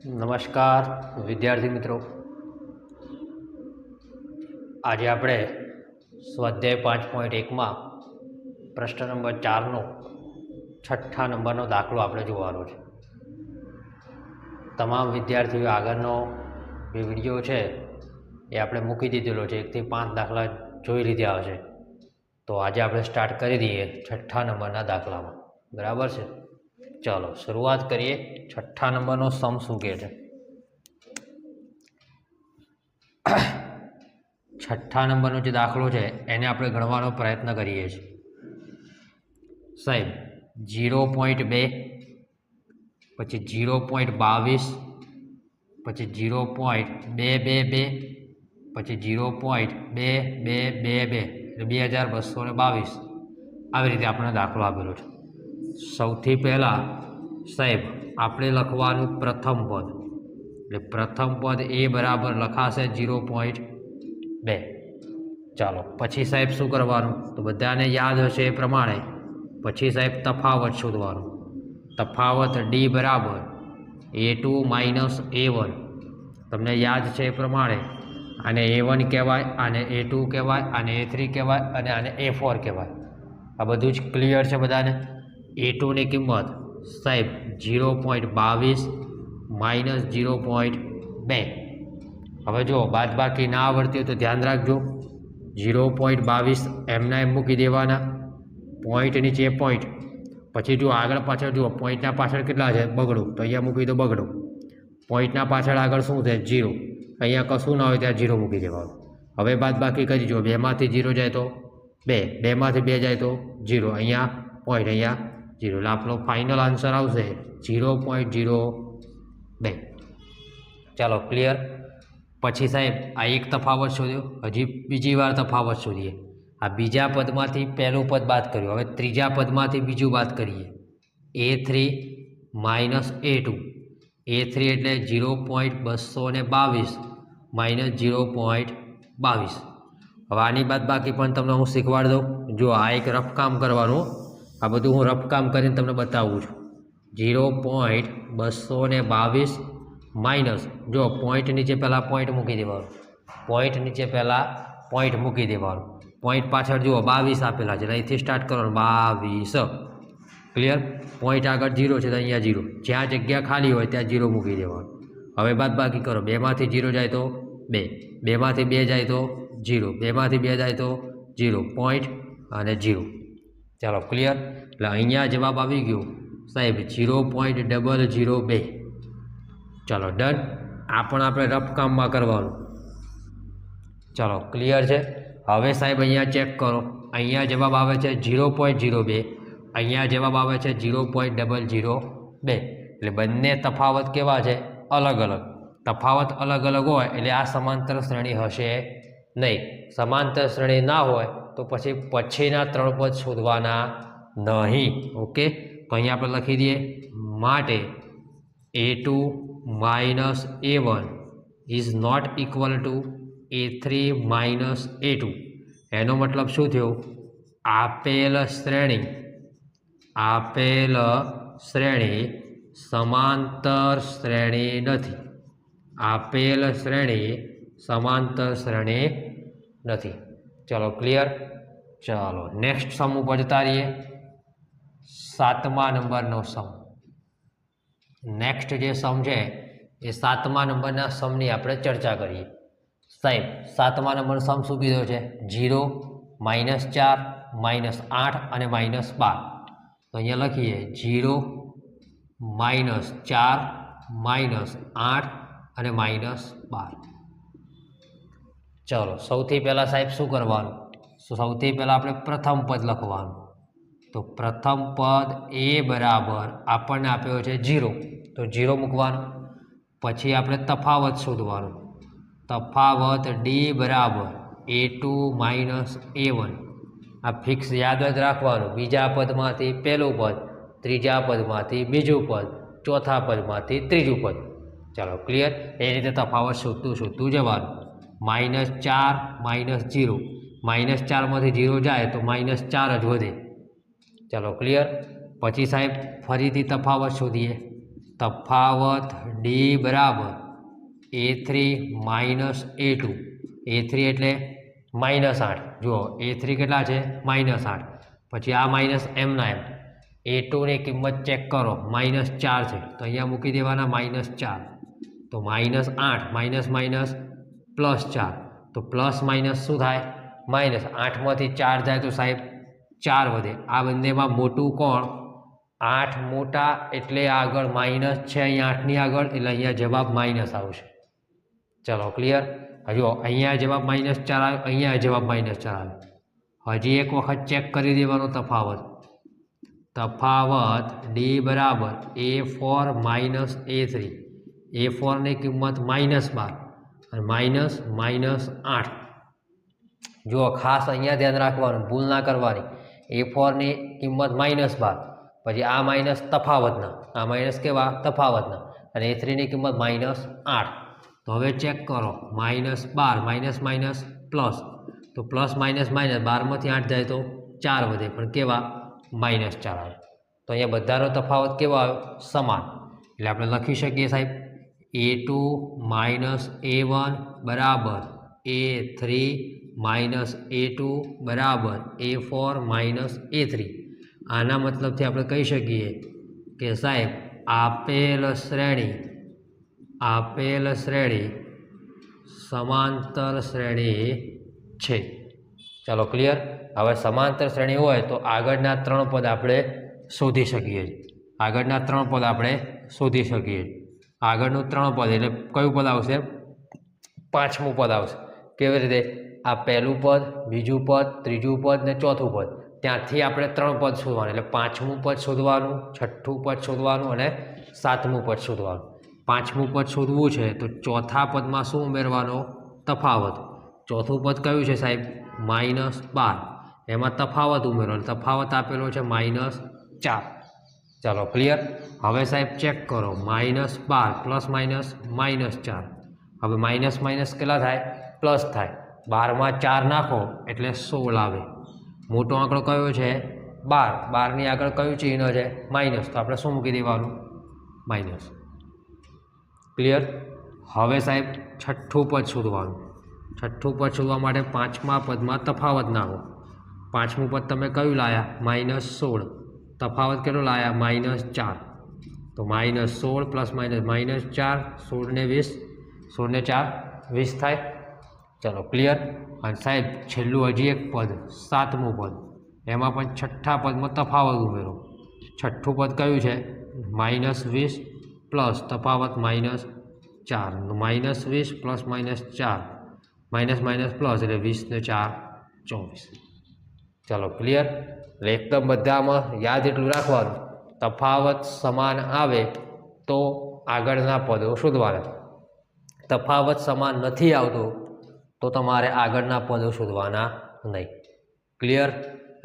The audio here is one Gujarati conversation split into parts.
નમસ્કાર વિદ્યાર્થી મિત્રો, આજે આપણે સ્વાધ્યાય 5.1માં પ્રશ્ન નંબર 4નો છઠ્ઠા નંબરનો દાખલો આપણે જોવાનો છે. તમામ વિદ્યાર્થીઓ આગળનો જે વિડીયો છે એ આપણે મૂકી દીધેલો છે. 1 થી 5 દાખલા જોઈ લીધા હશે. તો આજે આપણે સ્ટાર્ટ કરી દઈએ છઠ્ઠા નંબરના દાખલામાં. બરાબર છે? ચાલો શરૂઆત કરીએ. છઠ્ઠા નંબરનો સમ શું કહે છે? છઠ્ઠા નંબરનો જે દાખલો છે એને આપણે ગણવાનો પ્રયત્ન કરીએ છીએ. સાહેબ 0.2, પછી 0.22, પછી 0.222, પછી 0.2222 એટલે 2222. આવી રીતે આપણને દાખલો આપેલો છે. સૌથી પહેલાં સાહેબ આપણે લખવાનું પ્રથમ પદ, એટલે પ્રથમ પદ એ બરાબર લખાશે 0.2. ચાલો પછી સાહેબ શું કરવાનું? તો બધાને યાદ હશે એ પ્રમાણે પછી સાહેબ તફાવત શોધવાનો. તફાવત ડી બરાબર A2 માઇનસ A1. તમને યાદ છે એ પ્રમાણે આને A1 કહેવાય, આને A2 કહેવાય, આને A3 કહેવાય અને આને A4 કહેવાય. આ બધું જ ક્લિયર છે બધાને? A2ની કિંમત સાહેબ 0.22 માઇનસ 0.2. હવે જો બાદબાકી ના આવડતી હોય તો ધ્યાન રાખજો. 0.22 એમના એમ મૂકી દેવાના, પોઈન્ટ નીચે પોઈન્ટ, પછી જો આગળ પાછળ જુઓ પોઈન્ટના પાછળ કેટલા છે? બગડું, તો અહીંયા મૂકી દો બગડું. પોઈન્ટના પાછળ આગળ શું છે? 0. અહીંયા કશું ના હોય ત્યાં 0 મૂકી દેવાનું. હવે બાદબાકી કરી જુઓ. 2માંથી 0 જાય તો 2, 2માંથી 2 જાય તો 0. અહીંયા પોઈન્ટ, અહીંયા 0. એટલે આપણો ફાઇનલ આન્સર આવશે 0.02. ચાલો ક્લિયર. પછી સાહેબ આ એક તફાવત શોધ્યો, હજી બીજી વાર તફાવત શોધીએ. આ બીજા પદમાંથી પહેલું પદ બાદ કર્યું, હવે ત્રીજા પદમાંથી બીજું બાદ કરીએ. A3 minus A2. A3 એટલે 0.222 માઇનસ 0.22. હવે આની બાદ બાકી પણ તમને હું શીખવાડી દઉં. જો આ એક રફ કામ કરવાનું, આ બધું હું રફ કામ કરીને તમને બતાવું છું. 0.222 માઇનસ, જો પોઈન્ટ નીચે પહેલાં પોઈન્ટ મૂકી દેવાનું, પોઈન્ટ નીચે પહેલાં પોઈન્ટ મૂકી દેવાનું. પોઈન્ટ પાછળ જુઓ 22 આપેલા છે, અહીંથી સ્ટાર્ટ કરવાનું 22. ક્લિયર? પોઈન્ટ આગળ 0 છે તો અહીંયા 0, જ્યાં જગ્યા ખાલી હોય ત્યાં 0 મૂકી દેવાનું. હવે બાદ બાકી કરો. 2માંથી 0 જાય તો 2, 2માંથી 2 જાય તો 0, 2માંથી 2 જાય તો 0, પોઈન્ટ અને 0. ચાલો ક્લિયર. એટલે અહીંયા જવાબ આવી ગયો સાહેબ 0.002. ચાલો ડન. આ પણ આપણે રફ કામમાં કરવાનું. ચાલો ક્લિયર છે. હવે સાહેબ અહીંયા ચેક કરો. અહીંયા જવાબ આવે છે 0.02, અહીંયા જવાબ આવે છે 0.002. એટલે બંને તફાવત કેવા છે? અલગ અલગ. તફાવત અલગ અલગ હોય એટલે આ સમાંતર શ્રેણી હશે નહીં. સમાંતર શ્રેણી ના હોય તો પછી પછીના 3 પદ શોધવાના નહીં. ઓકે, તો અહીંયા આપણે લખી દઈએ. માટે A2 minus A1 is not equal to A3 minus A2. એનો મતલબ શું થયો? આપેલ શ્રેણી સમાંતર શ્રેણી નથી. આપેલ શ્રેણી સમાંતર શ્રેણી નથી. ચલો ક્લિયર. ચાલો નેક્સ્ટ સમ ઉપર જતા રહીએ. 7મા નંબરનો સમ. નેક્સ્ટ જે સમ છે એ 7મા નંબરના સમની આપણે ચર્ચા કરીએ. સાહેબ 7મા નંબરનો સમ શું કીધો છે? 0, -4, -8 અને -12. તો અહીંયા લખીએ 0, -4, -8 અને -12. ચલો સૌથી પહેલાં સાહેબ શું કરવાનું? સૌથી પહેલાં આપણે પ્રથમ પદ લખવાનું. તો પ્રથમ પદ એ બરાબર આપણને આપ્યો છે 0, તો 0 મૂકવાનું. પછી આપણે તફાવત શોધવાનું. તફાવત ડી બરાબર A2 માઇનસ A1. આ ફિક્સ યાદ જ રાખવાનું. બીજા પદમાંથી પહેલું પદ, ત્રીજા પદમાંથી બીજું પદ, ચોથા પદમાંથી ત્રીજું પદ. ચાલો ક્લિયર. એ રીતે તફાવત શોધતું જવાનું. -4 -0, -4માંથી 0 જાય તો -4 જ વધે. ચાલો ક્લિયર. પછી સાહેબ ફરીથી તફાવત શોધીએ. તફાવત ડી બરાબર A3 માઇનસ A2. A3 એટલે -8. જુઓ A3 કેટલા છે -8. પછી આ માઇનસ એમના એમ. A2ની કિંમત ચેક કરો -4 છે તો અહીંયા મૂકી દેવાના -4. તો -8 માઇનસ માઇનસ +4. તો પ્લસ માઇનસ શું થાય માઇનસ. 8માંથી 4 જાય તો સાહેબ 4 વધે. આ બંનેમાં મોટું કોણ 8 મોટા એટલે આગળ માઇનસ છે અહીંયા 8ની આગળ એટલે અહીંયા જવાબ માઇનસ આવશે. ચલો ક્લિયર. હજુ અહીંયા જવાબ -4 આવે અહીંયા જવાબ -4 આવે. હજી એક વખત ચેક કરી દેવાનો તફાવત. તફાવત ડી બરાબર A4 માઇનસ A3. A4ની કિંમત -12 અને -8. જુઓ ખાસ અહીંયા ધ્યાન રાખવાનું ભૂલ ના કરવાની. A4ની કિંમત -12 પછી આ માઇનસ તફાવતના આ માઇનસ કેવા તફાવતના અને A3ની કિંમત -8. તો હવે ચેક કરો -12 માઇનસ માઇનસ પ્લસ. તો પ્લસ માઇનસ માઇનસ 12માંથી 8 જાય તો 4 વધે પણ કેવા -4 આવે. તો અહીંયા બધાનો તફાવત કેવો આવ્યો સમાન. એટલે આપણે લખી શકીએ સાહેબ A2 માઇનસ A1 બરાબર A3 માઇનસ A2 બરાબર A4 માઇનસ A3. આના મતલબથી આપણે કહી શકીએ કે સાહેબ આપેલ શ્રેણી સમાંતર શ્રેણી છે. ચાલો ક્લિયર. હવે સમાંતર શ્રેણી હોય તો આગળના 3 પદ આપણે શોધી શકીએ. આગળનું 3 પદ એટલે કયું પદ આવશે 5મું પદ આવશે. કેવી રીતે આ પહેલું પદ બીજું પદ ત્રીજું પદ ને ચોથું પદ ત્યાંથી આપણે 3 પદ શોધવાનું. એટલે 5મું પદ શોધવાનું 6ઠું પદ શોધવાનું અને 7મું પદ શોધવાનું. 5મું પદ શોધવું છે તો ચોથા પદમાં શું ઉમેરવાનો તફાવત. ચોથું પદ કયું છે સાહેબ -12. એમાં તફાવત ઉમેરવાનો. તફાવત આપેલો છે -4. ચાલો ક્લિયર. હવે સાહેબ ચેક કરો -12 પ્લસ માઇનસ -4. હવે માઇનસ માઇનસ કેટલા થાય પ્લસ થાય. 12માં 4 નાખો એટલે 16 આવે. મોટો આંકડો કયો છે 12. 12ની આગળ કયું ચિહ્ન છે માઇનસ. તો આપણે શું મૂકી દેવાનું માઇનસ. ક્લિયર. હવે સાહેબ 6ઠું પદ શોધવાનું. 6ઠું પદ શોધવા માટે 5મા પદમાં તફાવત નાખો. 5મું પદ તમે કયું લાયા -16. તફાવત કેટલો લાયા -4. તો -16 પ્લસ માઇનસ -4 16 ને 20 16 ને 4 20 થાય. ચલો ક્લિયર. અને સાહેબ છેલ્લું હજી એક પદ 7મું પદ એમાં પણ 6ઠ્ઠા પદમાં તફાવત ઉમેરો. 6ઠ્ઠું પદ કયું છે -20 પ્લસ તફાવત -4. -20 પ્લસ -4 માઇનસ માઇનસ પ્લસ એટલે 20 ને 4 24. ચાલો ક્લિયર. એટલે એકદમ બધામાં યાદ એટલું રાખવાનું તફાવત સમાન આવે તો આગળના પદો શોધવાના. તફાવત સમાન નથી આવતો તો તમારે આગળના પદો શોધવાના નહીં. ક્લિયર.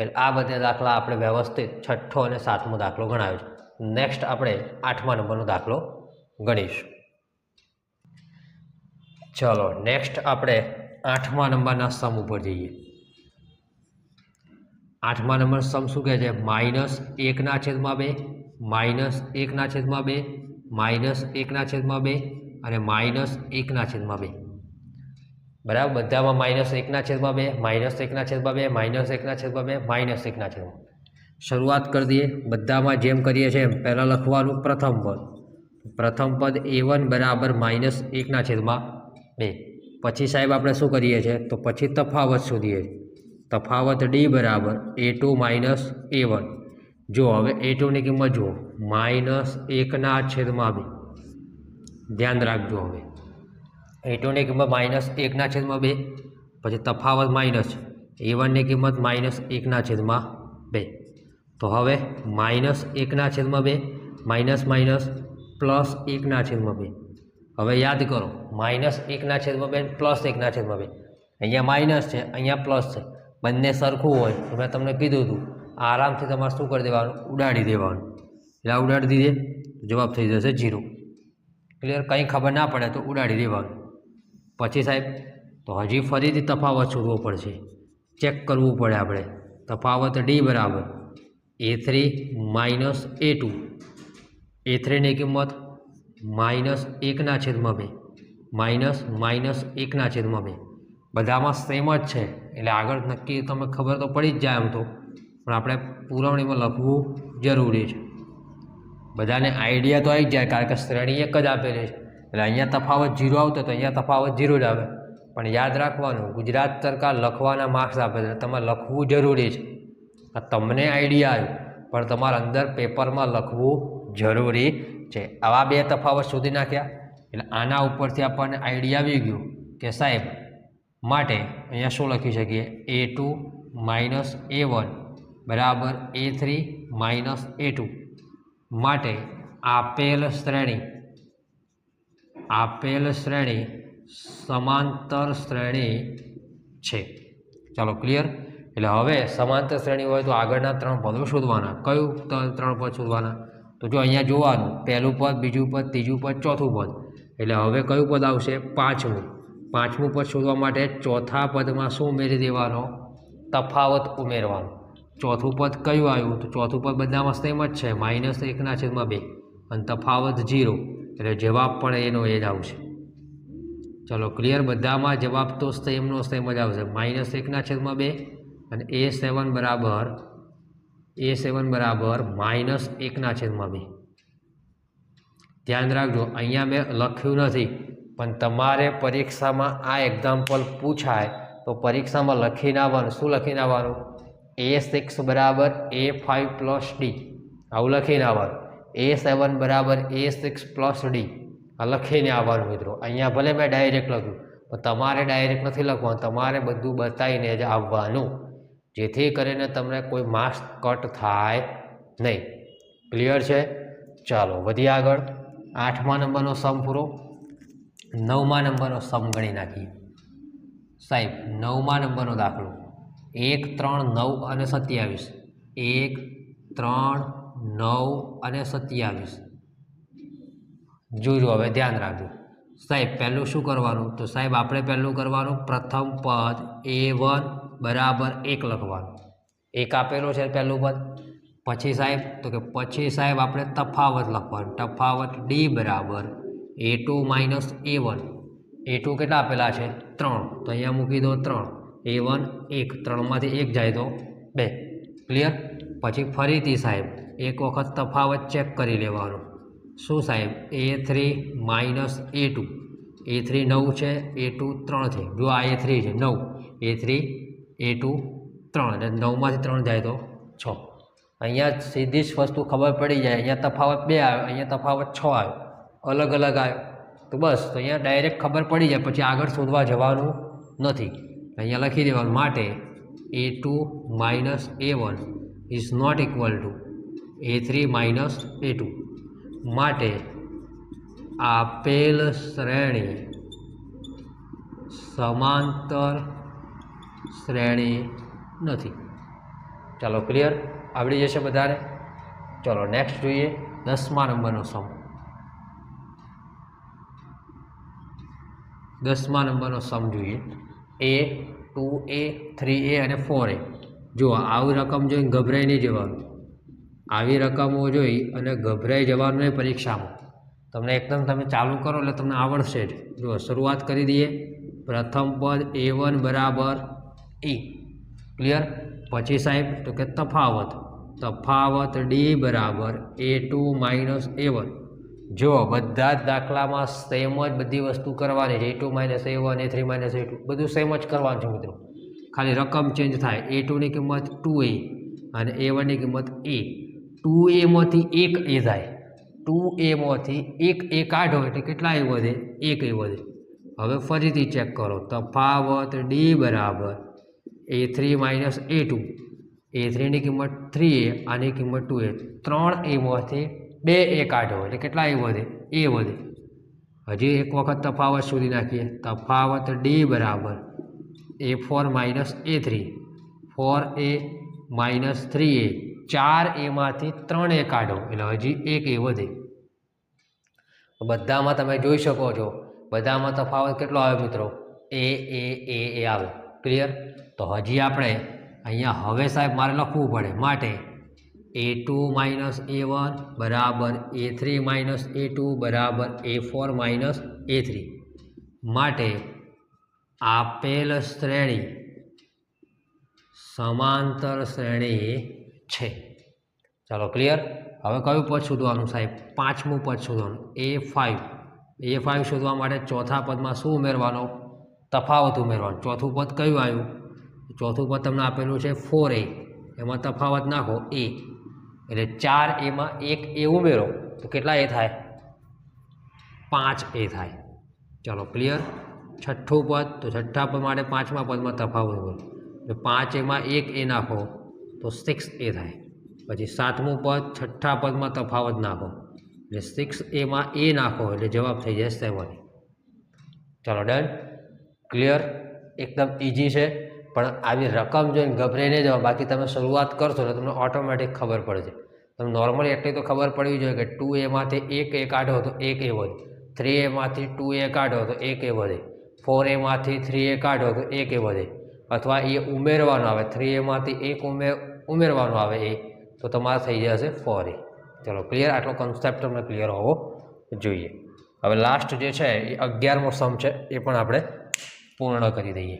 એટલે આ બધા દાખલા આપણે વ્યવસ્થિત 6ઠ્ઠો અને 7મો દાખલો ગણાવ્યો છે. નેક્સ્ટ આપણે 8મા નંબરનો દાખલો ગણીશું. ચલો નેક્સ્ટ આપણે 8મા નંબરના સમ ઉપર જઈએ. 8મા નંબર સમ શું કહે છે -1/2 -1/2 -1/2 અને -1/2. બરાબર. બધામાં -1/2 -1/2 -1/2 -1/2. શરૂઆત કરી દઈએ. બધામાં જેમ કરીએ છીએ એમ પહેલાં લખવાનું પ્રથમ પદ A1 બરાબર -1/2. પછી સાહેબ આપણે શું કરીએ છીએ તો પછી તફાવત શોધીએ. તફાવત D બરાબર A2 માઇનસ A1. જો હવે A2ની કિંમત જુઓ -1/2. ધ્યાન રાખજો. હવે A2ની કિંમત -1/2 પછી તફાવત માઇનસ A1ની કિંમત -1/2. તો હવે -1/2 માઇનસ માઇનસ પ્લસ 1/2. હવે યાદ કરો -1/2 પ્લસ 1/2. અહીંયા માઇનસ છે અહીંયા પ્લસ છે. બંને સરખું હોય તો મેં તમને કીધું હતું આરામથી તમારે શું કરી દેવાનું ઉડાડી દેવાનું. એટલે ઉડાડી દીધે જવાબ થઈ જશે 0. ક્લિયર. કંઈ ખબર ના પડે તો ઉડાડી દેવાનું. પછી સાહેબ તો હજી ફરીથી તફાવત શોધવો પડશે. ચેક કરવું પડે આપણે. તફાવત D બરાબર A3 માઇનસ A2. A3ની કિંમત -1/2 -1/2 બધામાં સેમ જ છે એટલે આગળ નક્કી તમે ખબર તો પડી જ જાય. આમ તો પણ આપણે પૂરવણીમાં લખવું જરૂરી છે. બધાને આઈડિયા તો આવી જ જાય કારણ કે શ્રેણી એક જ આપેલી છે એટલે અહીંયા તફાવત 0 આવતો તો અહીંયા તફાવત 0 જ આવે. પણ યાદ રાખવાનું, ગુજરાત સરકાર લખવાના માર્ક્સ આપે છે, તમારે લખવું જરૂરી છે. આ તમને આઈડિયા આવ્યો પણ તમારે અંદર પેપરમાં લખવું જરૂરી છે. આવા બે તફાવત શોધી નાખ્યા એટલે આના ઉપરથી આપણને આઈડિયા આવી ગયો કે સાહેબ માટે અહીંયા શું લખી શકીએ, A2 - A1 બરાબર A3 - A2 માટે આપેલ શ્રેણી સમાંતર શ્રેણી છે. ચાલો ક્લિયર. એટલે હવે સમાંતર શ્રેણી હોય તો આગળના 3 પદો શોધવાના. કયું 3 પદ શોધવાના? તો જો અહીંયા જોવાનું, પહેલું પદ, બીજું પદ, ત્રીજું પદ, ચોથું પદ. એટલે હવે કયું પદ આવશે? પાંચમું પદ શોધવા માટે ચોથા પદમાં શું ઉમેરી દેવાનો? તફાવત ઉમેરવાનો. ચોથું પદ કયું આવ્યું? તો ચોથું પદ બધામાં સેમ જ છે, -1/2 અને તફાવત 0 એટલે જવાબ પણ એનો એ જ આવશે. ચલો ક્લિયર. બધામાં જવાબ તો સેમ જ આવશે, -1/2 અને A7 બરાબર -1/2. ધ્યાન રાખજો, અહીંયા મેં લખ્યું નથી પણ તમારે પરીક્ષામાં આ એક્ઝામ્પલ પૂછાય તો પરીક્ષામાં લખીને આવવાનું. શું લખીને આવવાનું? A6 બરાબર A5 + D આવું લખીને આવવાનું. A7 બરાબર A6 + D આ લખીને આવવાનું મિત્રો. અહીંયા ભલે મેં ડાયરેક્ટ લખ્યું પણ તમારે ડાયરેક્ટ નથી લખવાનું, તમારે બધું બતાવીને જ આવવાનું, જેથી કરીને તમને કોઈ માર્ક્સ કટ થાય નહીં. ક્લિયર છે? ચાલો વધીએ આગળ. 8મા નંબરનો સમ પૂરો. 9મા નંબરનો સમ ગણી નાખીએ. સાહેબ 9મા નંબરનો દાખલો 1, 3, 9 અને 27. 1, 3, 9 અને 27. જોજો હવે ધ્યાન રાખજો. સાહેબ પહેલું શું કરવાનું? તો સાહેબ આપણે પહેલું કરવાનું, પ્રથમ પદ A1 બરાબર 1 લખવાનું. 1 આપેલો છે પહેલું પદ. પછી સાહેબ આપણે તફાવત લખવાનું. તફાવત D બરાબર A2 - A1. A2 કેટલા આપેલા છે? 3, તો અહીંયા મૂકી દો 3. A1 1, 3માંથી 1 જાય તો 2. ક્લિયર. પછી ફરીથી સાહેબ એક વખત તફાવત ચેક કરી લેવાનો. શું સાહેબ? A3 - A2. A3 9 છે, A2 3 છે. જો આ A3 છે 9, A3 A2 3 એટલે 9માંથી 3 જાય તો 6. અહીંયા સીધી જ વસ્તુ ખબર પડી જાય. અહીંયા તફાવત 2 આવ્યો, અહીંયા તફાવત 6 આવ્યો, અલગ આવ્યો તો બસ. તો અહીંયા ડાયરેક્ટ ખબર પડી જાય, પછી આગળ શોધવા જવાનું નથી. અહીંયા લખી દેવાનું, માટે A2 - A1 is not equal to A3 - A2. માટે આપેલ શ્રેણી સમાંતર શ્રેણી નથી. ચાલો ક્લિયર. આવડી જશે બધાને. ચલો નેક્સ્ટ જોઈએ 10મા નંબરનો સમ. 10મા નંબરનો સમ જોઈએ. A, 2A, 3A અને 4A. જો આવી રકમ જોઈને ગભરાઈ નહીં જવાનું. આવી રકમો જોઈ અને ગભરાઈ જવાનું નહીં પરીક્ષામાં. તમને એકદમ તમે ચાલુ કરો એટલે તમને આવડશે જ. જો શરૂઆત કરી દઈએ. પ્રથમ પદ A1 બરાબર E. ક્લિયર. પછી સાહેબ તો કે તફાવત D બરાબર A2 - A1. જો બધા જ દાખલામાં સેમ જ બધી વસ્તુ કરવાની છે. A2 - A1, A3 - A2 બધું સેમ જ કરવાનું છે મિત્રો. ખાલી રકમ ચેન્જ થાય. A2ની કિંમત 2A અને A1ની કિંમત A. 2Aમાંથી 1 A જાય. 2Aમાંથી 1 A કાઢો એટલે કેટલા A વધે? 1 A વધે. હવે ફરીથી ચેક કરો. તફાવત D બરાબર A3 - A2. A3ની કિંમત 3A, આની કિંમત 2A. 3Aમાંથી 2A કાઢો એટલે કેટલા A વધે? A વધે. હજી એક વખત તફાવત શોધી નાખીએ. તફાવત D બરાબર A4 - A3. 4A - 3A. 4Aમાંથી 3A કાઢો એટલે હજી 1A વધે. બધામાં તમે જોઈ શકો છો, બધામાં તફાવત કેટલો આવે મિત્રો? A આવે. ક્લિયર. તો હજી આપણે અહીંયા હવે સાહેબ મારે લખવું પડે. માટે A2 - A1 બરાબર A3 - A2 બરાબર A4 - A3 માટે આપેલ શ્રેણી સમાંતર શ્રેણી છે. ચાલો ક્લિયર. હવે કયું પદ શોધવાનું સાહેબ? પાંચમું પદ શોધવાનું A5 શોધવા માટે ચોથા પદમાં શું ઉમેરવાનો? તફાવત ઉમેરવાનો. ચોથું પદ કયું આવ્યું? ચોથું પદ તમને આપેલું છે 4A, એમાં તફાવત નાખો A, એટલે 4Aમાં 1A ઉમેરો તો કેટલા A થાય? 5A થાય. ચાલો ક્લિયર. છઠ્ઠું પદ, તો છઠ્ઠા પદ માટે પાંચમા પદમાં તફાવત ઉમેરો એટલે 5Aમાં 1A નાખો તો 6A થાય. પછી સાતમું પદ, છઠ્ઠા પદમાં તફાવત નાખો એટલે 6Aમાં A નાખો એટલે જવાબ થઈ જાય 7. ચાલો ડન. ક્લિયર. એકદમ ઇઝી છે, પણ આવી રકમ જોઈને ગભરાઈને જવા. બાકી તમે શરૂઆત કરશો તો તમને ઓટોમેટિક ખબર પડશે. તમે નોર્મલી એટલી તો ખબર પડવી જોઈએ કે 2Aમાંથી 1A કાઢો તો 1A વધે, 3Aમાંથી 2A કાઢો તો 1A વધે, 4Aમાંથી 3A કાઢો તો 1A વધે, અથવા એ ઉમેરવાનો આવે 3Aમાંથી 1 ઉમેરવાનો આવે એ તો તમારે થઈ જશે 4A. ચલો ક્લિયર. આટલો કોન્સેપ્ટ તમને ક્લિયર હોવો જોઈએ. હવે લાસ્ટ જે છે એ 11મો સમ છે, એ પણ આપણે પૂર્ણ કરી દઈએ.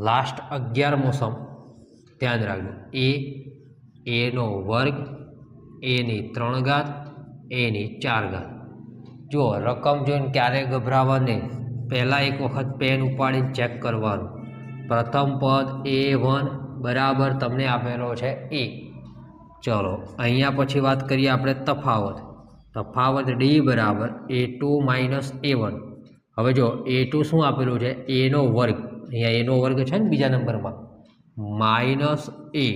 લાસ્ટ 11મો સમ ધ્યાન રાખજો. Aનો વર્ગ, Aની 3 ઘાત, Aની 4 ઘાત. જુઓ, રકમ જોઈને ક્યારેય ગભરાવા નહીં. પહેલાં એક વખત પેન ઉપાડીને ચેક કરવાનું. પ્રથમ પદ A1 બરાબર તમને આપેલો છે A. ચલો અહીંયા પછી વાત કરીએ આપણે તફાવત. તફાવત D બરાબર A2 - A1. હવે જો A2 શું આપેલું છે? Aનો વર્ગ. અહીંયા Aનો વર્ગ છે ને બીજા નંબરમાં, -A.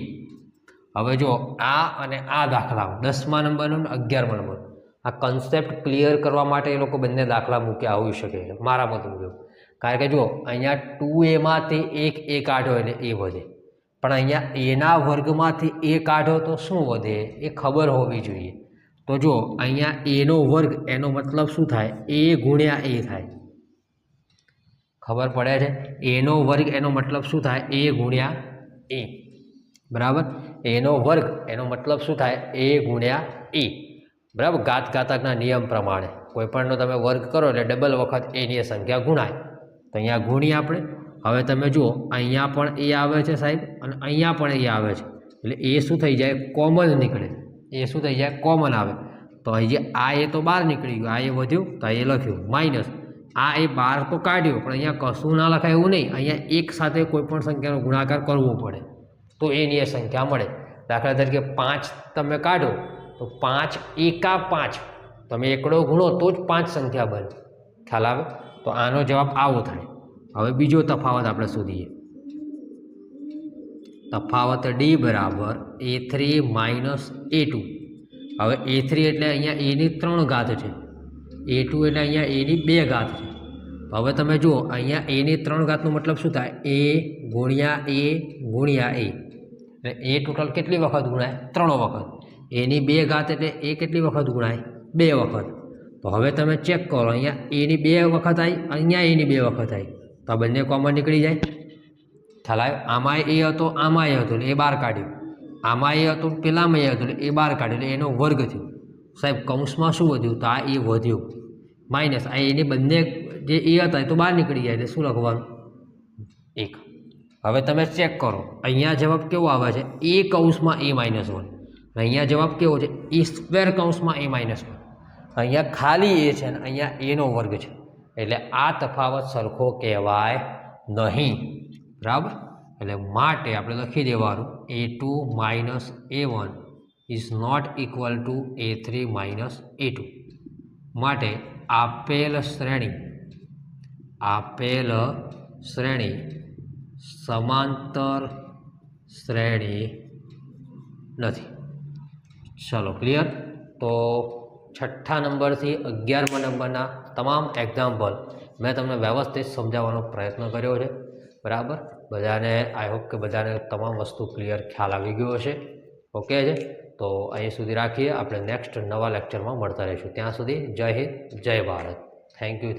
હવે જો આ અને આ દાખલા 10મા નંબરનો ને 11મા નંબર, આ કન્સેપ્ટ ક્લિયર કરવા માટે એ લોકો બંને દાખલા મૂક્યા હોઈ શકે છે મારા મત મુજબ. કારણ કે જુઓ, અહીંયા 2Aમાંથી 1A કાઢો એટલે A વધે, પણ અહીંયા Aના વર્ગમાંથી A કાઢો તો શું વધે એ ખબર હોવી જોઈએ. તો જુઓ, અહીંયા Aનો વર્ગ, એનો મતલબ શું થાય? A ગુણ્યા A થાય. ખબર પડે છે? Aનો વર્ગ એનો મતલબ શું થાય? A ગુણ્યા A. બરાબર. Aનો વર્ગ એનો મતલબ શું થાય? A ગુણ્યા A. બરાબર. ઘાતકના નિયમ પ્રમાણે કોઈપણનો તમે વર્ગ કરો એટલે ડબલ વખત એની સંખ્યા ગુણાય. તો અહીંયા ગુણીએ આપણે. હવે તમે જુઓ, અહીંયા પણ A આવે છે સાહેબ, અને અહીંયા પણ A આવે છે, એટલે A શું થઈ જાય? કોમન નીકળે. A શું થઈ જાય? કોમન આવે. તો અહીં આ A તો બહાર નીકળી ગયું, આ A વધ્યું તો એ લખ્યું માઇનસ. આ એ 12 તો કાઢ્યો, પણ અહીંયા કશું ના લખાય એવું નહીં. અહીંયા એક સાથે કોઈ પણ સંખ્યાનો ગુણાકાર કરવો પડે તો એની એ સંખ્યા મળે. દાખલા તરીકે 5 તમે કાઢો તો 5 એકા 5, તમે એકડો ગુણો તો જ 5 સંખ્યા બને. ખ્યાલ આવે? તો આનો જવાબ આવો થાય. હવે બીજો તફાવત આપણે શોધીએ. તફાવત D બરાબર A3 - A2. હવે A3 એટલે અહીંયા Aની 3 ઘાત છે, A2 એટલે અહીંયા Aની 2 ઘાત છે. હવે તમે જુઓ, અહીંયા Aની 3 ઘાતનો મતલબ શું થાય? A ગુણ્યા A ગુણ્યા A. એટલે A ટોટલ કેટલી વખત ગુણાય? 3 વખત. Aની 2 ઘાત એટલે A કેટલી વખત ગુણાય? 2 વખત. તો હવે તમે ચેક કરો, અહીંયા Aની 2 વખત આવી, અહીંયા Aની 2 વખત આવી, તો આ બંને કોમન નીકળી જાય. ખ્યાલ આવ્યો? આમાં A હતો, આમાં A હતો એટલે એ બહાર કાઢ્યું, આમાં A હતો, પેલામાં A હતો એટલે એ બહાર કાઢ્યું, એટલે એનો વર્ગ થયો. સાહેબ કૌંસમાં શું વધ્યું? તો આ A વધ્યું માઇનસ આ એની બંને જે A હતા એ તો બહાર નીકળી જાય, એટલે શું લખવાનું? 1. હવે તમે ચેક કરો, અહીંયા જવાબ કેવો આવે છે? A કૌંસમાં A - 1. અહીંયા જવાબ કેવો છે? A સ્ક્વેર કૌંસમાં A - 1. અહીંયા ખાલી A છે અને અહીંયા Aનો વર્ગ છે, એટલે આ તફાવત સરખો કહેવાય નહીં. બરાબર. એટલે માટે આપણે લખી દેવાનું A2 - A1 is not equal to A3 - A2. માટે આપેલ શ્રેણી સમાંતર શ્રેણી નથી. ચલો ક્લિયર. તો છઠ્ઠા નંબરથી 11મા નંબરના તમામ એક્ઝામ્પલ મેં તમને વ્યવસ્થિત સમજાવવાનો પ્રયત્ન કર્યો છે. બરાબર. બધાને આઈ હોપ કે બધાને તમામ વસ્તુ ક્લિયર ખ્યાલ આવી ગયો હશે. ઓકે છે. તો અહીં સુધી રાખીએ. આપણે નેક્સ્ટ નવા લેક્ચરમાં મળતા રહીશું. ત્યાં સુધી જય હિન્દ, જય ભારત. Thank you.